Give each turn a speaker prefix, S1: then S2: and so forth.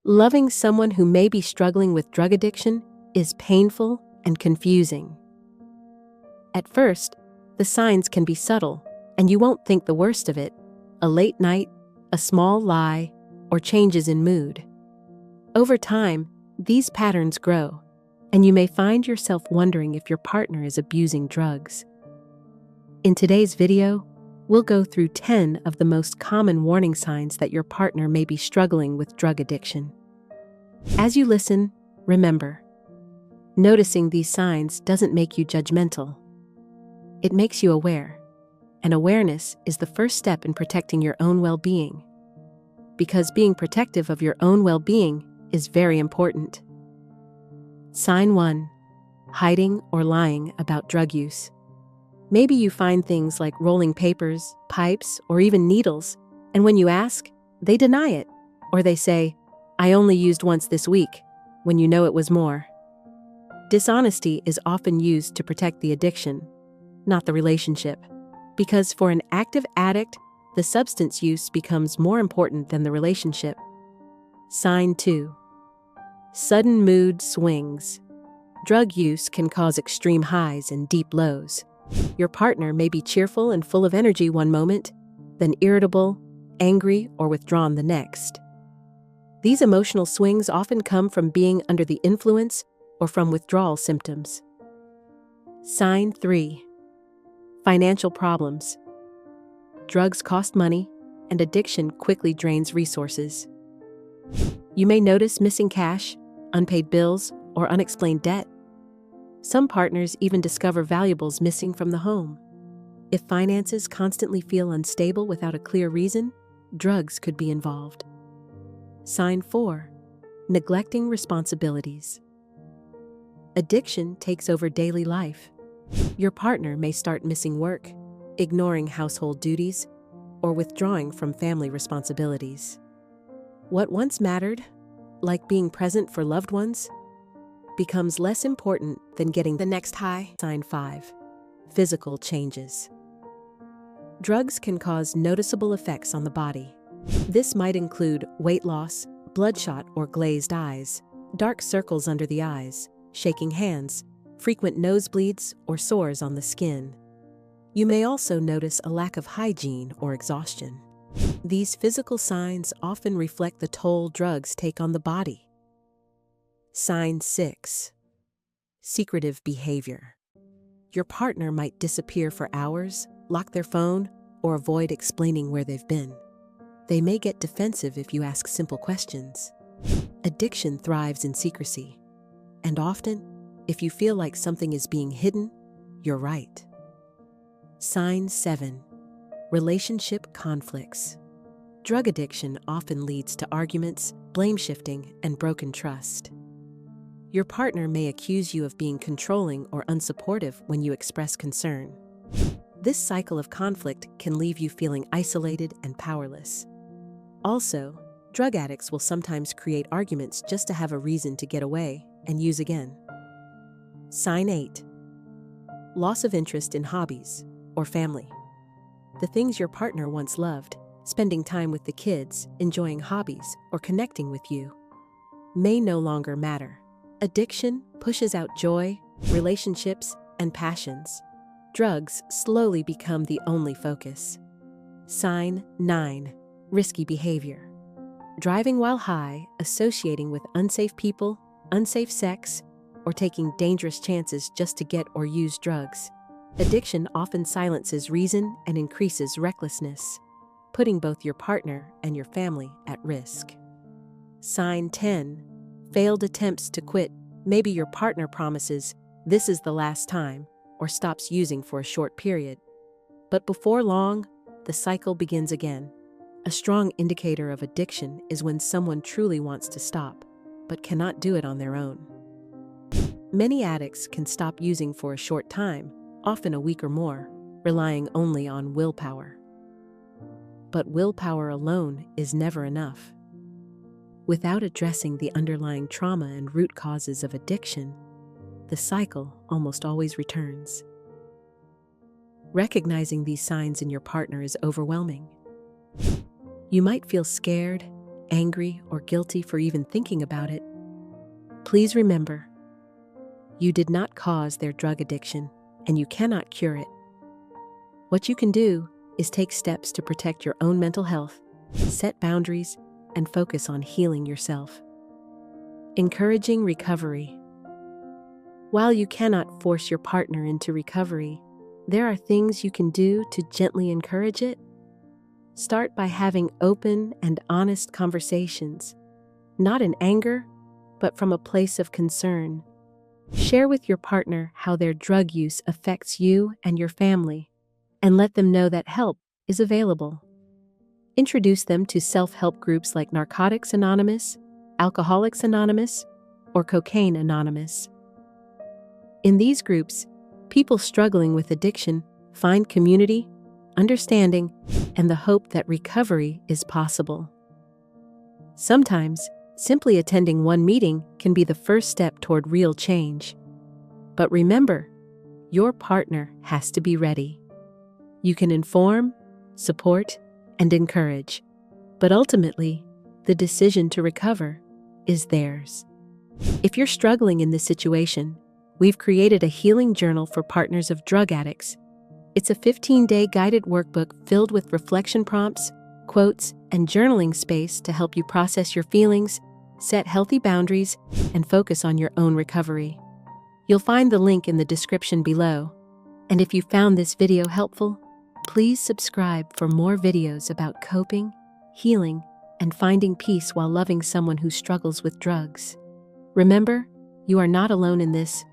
S1: Loving someone who may be struggling with drug addiction is painful and confusing. At first, the signs can be subtle, and you won't think the worst of it: a late night, a small lie, or changes in mood. Over time, these patterns grow, and you may find yourself wondering if your partner is abusing drugs. In today's video, we'll go through 10 of the most common warning signs that your partner may be struggling with drug addiction. As you listen, remember, noticing these signs doesn't make you judgmental. It makes you aware, and awareness is the first step in protecting your own well-being. Because being protective of your own well-being is very important. Sign 1. Hiding or lying about drug use. Maybe you find things like rolling papers, pipes, or even needles, and when you ask, they deny it, or they say, "I only used once this week," when you know it was more. Dishonesty is often used to protect the addiction, not the relationship, because for an active addict, the substance use becomes more important than the relationship. Sign 2. Sudden mood swings. Drug use can cause extreme highs and deep lows. Your partner may be cheerful and full of energy one moment, then irritable, angry, or withdrawn the next. These emotional swings often come from being under the influence or from withdrawal symptoms. Sign 3. Financial problems. Drugs cost money, and addiction quickly drains resources. You may notice missing cash, unpaid bills, or unexplained debt. Some partners even discover valuables missing from the home. If finances constantly feel unstable without a clear reason, drugs could be involved. Sign 4. Neglecting responsibilities. Addiction takes over daily life. Your partner may start missing work, ignoring household duties, or withdrawing from family responsibilities. What once mattered, like being present for loved ones, becomes less important than getting the next high. Sign 5. Physical changes. Drugs can cause noticeable effects on the body. This might include weight loss, bloodshot or glazed eyes, dark circles under the eyes, shaking hands, frequent nosebleeds, or sores on the skin. You may also notice a lack of hygiene or exhaustion. These physical signs often reflect the toll drugs take on the body. Sign 6. Secretive behavior. Your partner might disappear for hours, lock their phone, or avoid explaining where they've been. They may get defensive if you ask simple questions. Addiction thrives in secrecy, and often, if you feel like something is being hidden, you're right. Sign 7. Relationship conflicts. Drug addiction often leads to arguments, blame shifting, and broken trust. Your partner may accuse you of being controlling or unsupportive when you express concern. This cycle of conflict can leave you feeling isolated and powerless. Also, drug addicts will sometimes create arguments just to have a reason to get away and use again. Sign 8. Loss of interest in hobbies or family. The things your partner once loved, spending time with the kids, enjoying hobbies, or connecting with you, may no longer matter. Addiction pushes out joy, relationships, and passions. Drugs slowly become the only focus. Sign 9. Risky behavior. Driving while high, associating with unsafe people, unsafe sex, or taking dangerous chances just to get or use drugs. Addiction often silences reason and increases recklessness, putting both your partner and your family at risk. Sign 10. Failed attempts to quit. Maybe your partner promises, "This is the last time," or stops using for a short period. But before long, the cycle begins again. A strong indicator of addiction is when someone truly wants to stop, but cannot do it on their own. Many addicts can stop using for a short time, often a week or more, relying only on willpower. But willpower alone is never enough. Without addressing the underlying trauma and root causes of addiction, the cycle almost always returns. Recognizing these signs in your partner is overwhelming. You might feel scared, angry, or guilty for even thinking about it, please remember, you did not cause their drug addiction, and you cannot cure it. What you can do is take steps to protect your own mental health, set boundaries, and focus on healing yourself. Encouraging recovery. While you cannot force your partner into recovery, there are things you can do to gently encourage it. Start by having open and honest conversations, not in anger, but from a place of concern. Share with your partner how their drug use affects you and your family, and let them know that help is available. Introduce them to self-help groups like Narcotics Anonymous, Alcoholics Anonymous, or Cocaine Anonymous. In these groups, people struggling with addiction find community, understanding, and the hope that recovery is possible. Sometimes, simply attending one meeting can be the first step toward real change. But remember, your partner has to be ready. You can inform, support, and encourage, but ultimately, the decision to recover is theirs. If you're struggling in this situation, we've created a healing journal for partners of drug addicts. It's a 15-day guided workbook filled with reflection prompts, quotes, and journaling space to help you process your feelings, set healthy boundaries, and focus on your own recovery. You'll find the link in the description below. And if you found this video helpful, please subscribe for more videos about coping, healing, and finding peace while loving someone who struggles with drugs. Remember, you are not alone in this.